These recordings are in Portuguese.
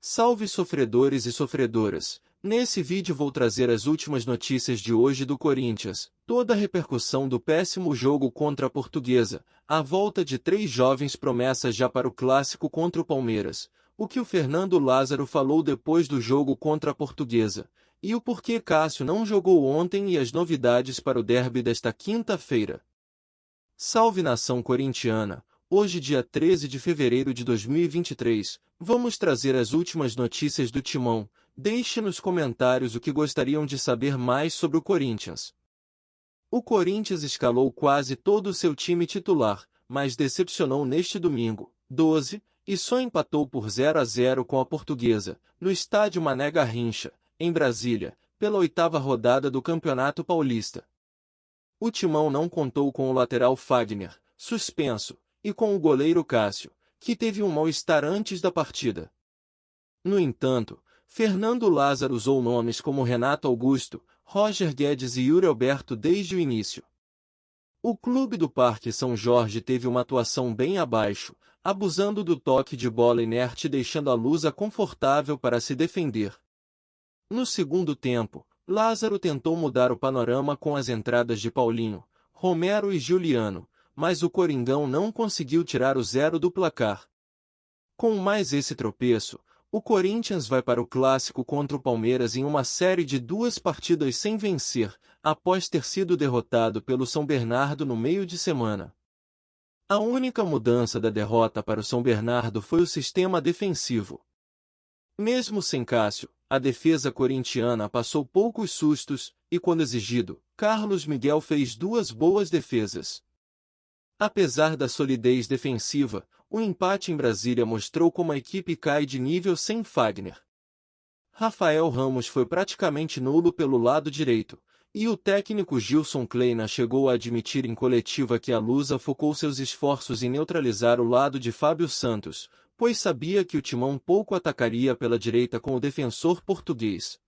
Salve sofredores e sofredoras! Nesse vídeo vou trazer as últimas notícias de hoje do Corinthians, toda a repercussão do péssimo jogo contra a Portuguesa, a volta de 3 jovens promessas já para o clássico contra o Palmeiras, o que o Fernando Lázaro falou depois do jogo contra a Portuguesa, e o porquê Cássio não jogou ontem e as novidades para o derby desta quinta-feira. Salve nação corintiana! Hoje, dia 13 de fevereiro de 2023, vamos trazer as últimas notícias do Timão. Deixe nos comentários o que gostariam de saber mais sobre o Corinthians. O Corinthians escalou quase todo o seu time titular, mas decepcionou neste domingo, 12, e só empatou por 0-0 com a Portuguesa, no estádio Mané Garrincha, em Brasília, pela 8ª rodada do Campeonato Paulista. O Timão não contou com o lateral Fagner, suspenso, e com o goleiro Cássio, que teve um mal-estar antes da partida. No entanto, Fernando Lázaro usou nomes como Renato Augusto, Roger Guedes e Yuri Alberto desde o início. O clube do Parque São Jorge teve uma atuação bem abaixo, abusando do toque de bola inerte e deixando a Lusa confortável para se defender. No segundo tempo, Lázaro tentou mudar o panorama com as entradas de Paulinho, Romero e Juliano, mas o Coringão não conseguiu tirar o 0 do placar. Com mais esse tropeço, o Corinthians vai para o clássico contra o Palmeiras em uma série de 2 partidas sem vencer, após ter sido derrotado pelo São Bernardo no meio de semana. A única mudança da derrota para o São Bernardo foi o sistema defensivo. Mesmo sem Cássio, a defesa corintiana passou poucos sustos, e quando exigido, Carlos Miguel fez 2 boas defesas. Apesar da solidez defensiva, o empate em Brasília mostrou como a equipe cai de nível sem Fagner. Rafael Ramos foi praticamente nulo pelo lado direito, e o técnico Gilson Kleina chegou a admitir em coletiva que a Lusa focou seus esforços em neutralizar o lado de Fábio Santos, pois sabia que o Timão pouco atacaria pela direita com o defensor português.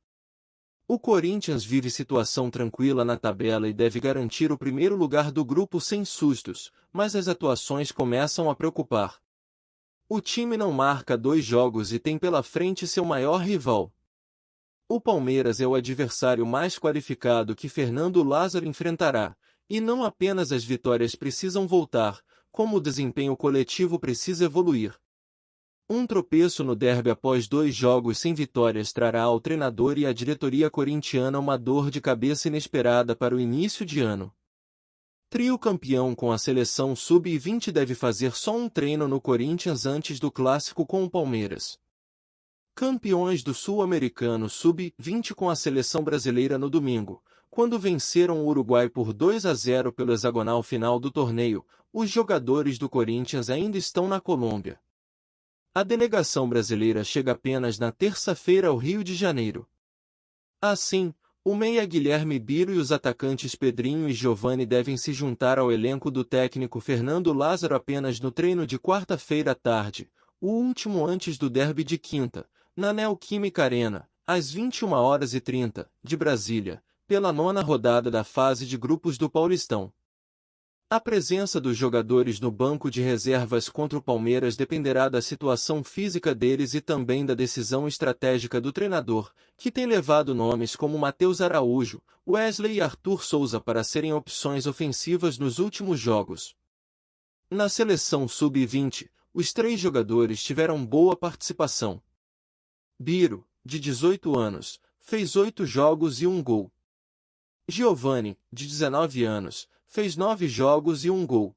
O Corinthians vive situação tranquila na tabela e deve garantir o primeiro lugar do grupo sem sustos, mas as atuações começam a preocupar. O time não marca 2 jogos e tem pela frente seu maior rival. O Palmeiras é o adversário mais qualificado que Fernando Lázaro enfrentará, e não apenas as vitórias precisam voltar, como o desempenho coletivo precisa evoluir. Um tropeço no derby após 2 jogos sem vitórias trará ao treinador e à diretoria corintiana uma dor de cabeça inesperada para o início de ano. Trio campeão com a seleção sub-20 deve fazer só um treino no Corinthians antes do clássico com o Palmeiras. Campeões do Sul-Americano sub-20 com a seleção brasileira no domingo, quando venceram o Uruguai por 2-0 pelo hexagonal final do torneio, os jogadores do Corinthians ainda estão na Colômbia. A delegação brasileira chega apenas na terça-feira ao Rio de Janeiro. Assim, o meia Guilherme Biro e os atacantes Pedrinho e Giovani devem se juntar ao elenco do técnico Fernando Lázaro apenas no treino de quarta-feira à tarde, o último antes do derby de quinta, na Neoquímica Arena, às 21h30, de Brasília, pela 9ª rodada da fase de grupos do Paulistão. A presença dos jogadores no banco de reservas contra o Palmeiras dependerá da situação física deles e também da decisão estratégica do treinador, que tem levado nomes como Matheus Araújo, Wesley e Arthur Souza para serem opções ofensivas nos últimos jogos. Na seleção sub-20, os 3 jogadores tiveram boa participação. Biro, de 18 anos, fez 8 jogos e 1 gol. Giovani, de 19 anos, fez 9 jogos e 1 gol.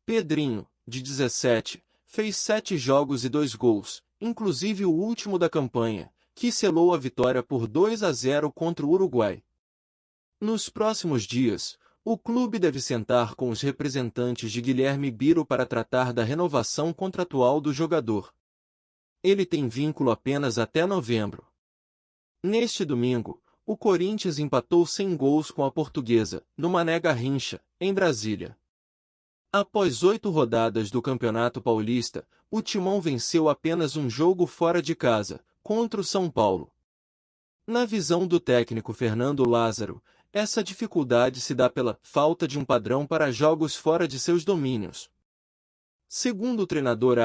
Pedrinho, de 17, fez 7 jogos e 2 gols, inclusive o último da campanha, que selou a vitória por 2-0 contra o Uruguai. Nos próximos dias, o clube deve sentar com os representantes de Guilherme Biro para tratar da renovação contratual do jogador. Ele tem vínculo apenas até novembro. Neste domingo, o Corinthians empatou sem gols com a Portuguesa, no Mané Garrincha, em Brasília. Após 8 rodadas do Campeonato Paulista, o Timão venceu apenas um jogo fora de casa, contra o São Paulo. Na visão do técnico Fernando Lázaro, Essa dificuldade se dá pela falta de um padrão para jogos fora de seus domínios. Segundo o treinador,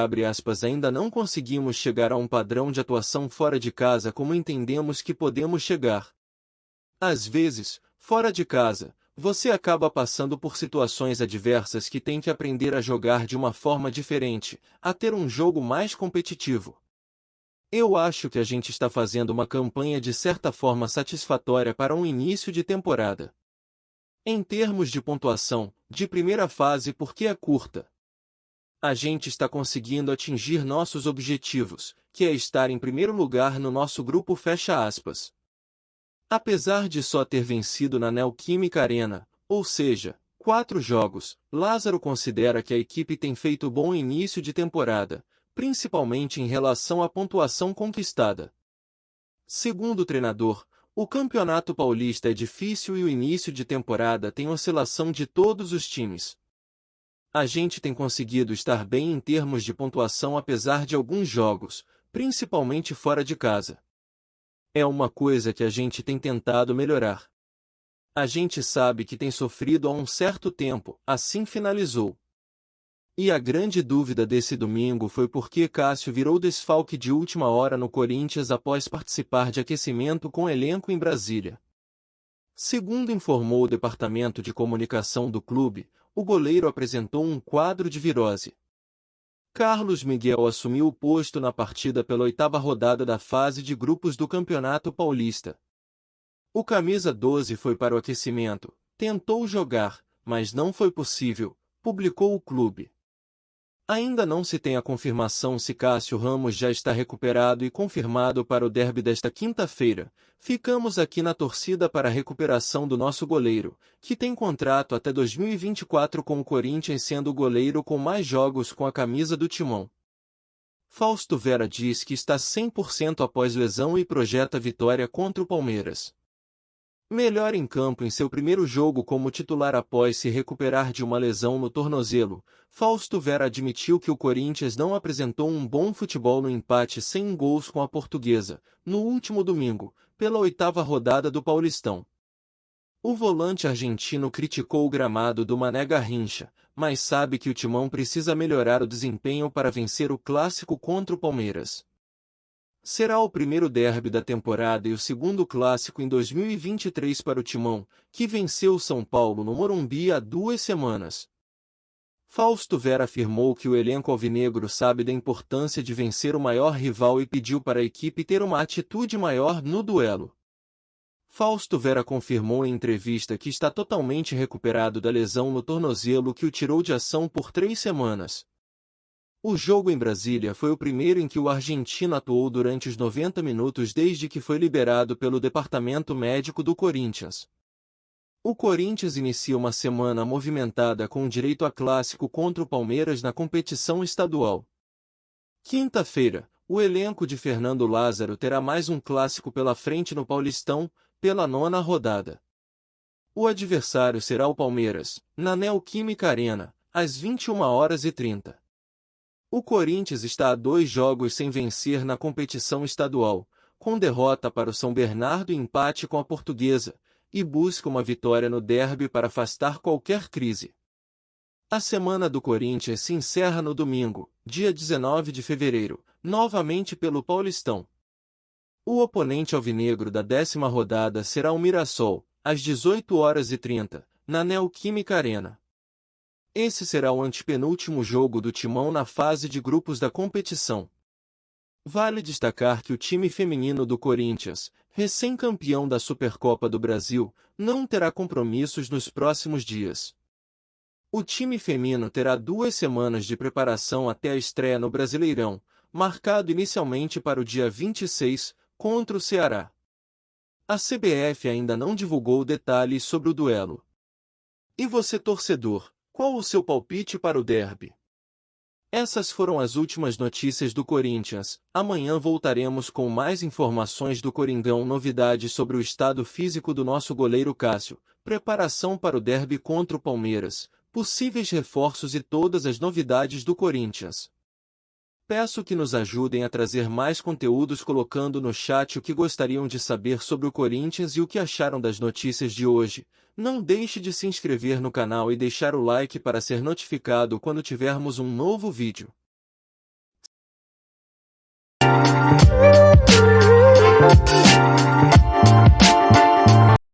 ainda não conseguimos chegar a um padrão de atuação fora de casa como entendemos que podemos chegar. Às vezes, fora de casa, você acaba passando por situações adversas que tem que aprender a jogar de uma forma diferente, a ter um jogo mais competitivo. Eu acho que a gente está fazendo uma campanha de certa forma satisfatória para um início de temporada. Em termos de pontuação, de primeira fase porque é curta. A gente está conseguindo atingir nossos objetivos, que é estar em primeiro lugar no nosso grupo fecha aspas. Apesar de só ter vencido na Neoquímica Arena, ou seja, 4 jogos, Lázaro considera que a equipe tem feito bom início de temporada, principalmente em relação à pontuação conquistada. Segundo o treinador, o Campeonato Paulista é difícil e o início de temporada tem oscilação de todos os times. A gente tem conseguido estar bem em termos de pontuação apesar de alguns jogos, principalmente fora de casa. É uma coisa que a gente tem tentado melhorar. A gente sabe que tem sofrido há um certo tempo, assim finalizou. E a grande dúvida desse domingo foi por que Cássio virou desfalque de última hora no Corinthians após participar de aquecimento com elenco em Brasília. Segundo informou o departamento de comunicação do clube, o goleiro apresentou um quadro de virose. Carlos Miguel assumiu o posto na partida pela 8ª rodada da fase de grupos do Campeonato Paulista. O camisa 12 foi para o aquecimento, tentou jogar, mas não foi possível, publicou o clube. Ainda não se tem a confirmação se Cássio Ramos já está recuperado e confirmado para o derby desta quinta-feira. Ficamos aqui na torcida para a recuperação do nosso goleiro, que tem contrato até 2024 com o Corinthians, sendo o goleiro com mais jogos com a camisa do Timão. Fausto Vera diz que está 100% após lesão e projeta vitória contra o Palmeiras. Melhor em campo em seu primeiro jogo como titular após se recuperar de uma lesão no tornozelo, Fausto Vera admitiu que o Corinthians não apresentou um bom futebol no empate sem gols com a Portuguesa, no último domingo, pela 8ª rodada do Paulistão. O volante argentino criticou o gramado do Mané Garrincha, mas sabe que o Timão precisa melhorar o desempenho para vencer o clássico contra o Palmeiras. Será o primeiro derby da temporada e o segundo clássico em 2023 para o Timão, que venceu o São Paulo no Morumbi há 2 semanas. Fausto Vera afirmou que o elenco alvinegro sabe da importância de vencer o maior rival e pediu para a equipe ter uma atitude maior no duelo. Fausto Vera confirmou em entrevista que está totalmente recuperado da lesão no tornozelo que o tirou de ação por 3 semanas. O jogo em Brasília foi o primeiro em que o argentino atuou durante os 90 minutos desde que foi liberado pelo departamento médico do Corinthians. O Corinthians inicia uma semana movimentada com direito a clássico contra o Palmeiras na competição estadual. Quinta-feira, o elenco de Fernando Lázaro terá mais um clássico pela frente no Paulistão, pela 9ª rodada. O adversário será o Palmeiras, na Neoquímica Arena, às 21h30. O Corinthians está a 2 jogos sem vencer na competição estadual, com derrota para o São Bernardo e empate com a Portuguesa, e busca uma vitória no derby para afastar qualquer crise. A semana do Corinthians se encerra no domingo, dia 19 de fevereiro, novamente pelo Paulistão. O oponente alvinegro da 10ª rodada será o Mirassol, às 18h30, na Neoquímica Arena. Esse será o antepenúltimo jogo do Timão na fase de grupos da competição. Vale destacar que o time feminino do Corinthians, recém-campeão da Supercopa do Brasil, não terá compromissos nos próximos dias. O time feminino terá 2 semanas de preparação até a estreia no Brasileirão, marcado inicialmente para o dia 26, contra o Ceará. A CBF ainda não divulgou detalhes sobre o duelo. E você, torcedor, qual o seu palpite para o derby? Essas foram as últimas notícias do Corinthians. Amanhã voltaremos com mais informações do Coringão, novidades sobre o estado físico do nosso goleiro Cássio, preparação para o derby contra o Palmeiras, possíveis reforços e todas as novidades do Corinthians. Peço que nos ajudem a trazer mais conteúdos colocando no chat o que gostariam de saber sobre o Corinthians e o que acharam das notícias de hoje. Não deixe de se inscrever no canal e deixar o like para ser notificado quando tivermos um novo vídeo.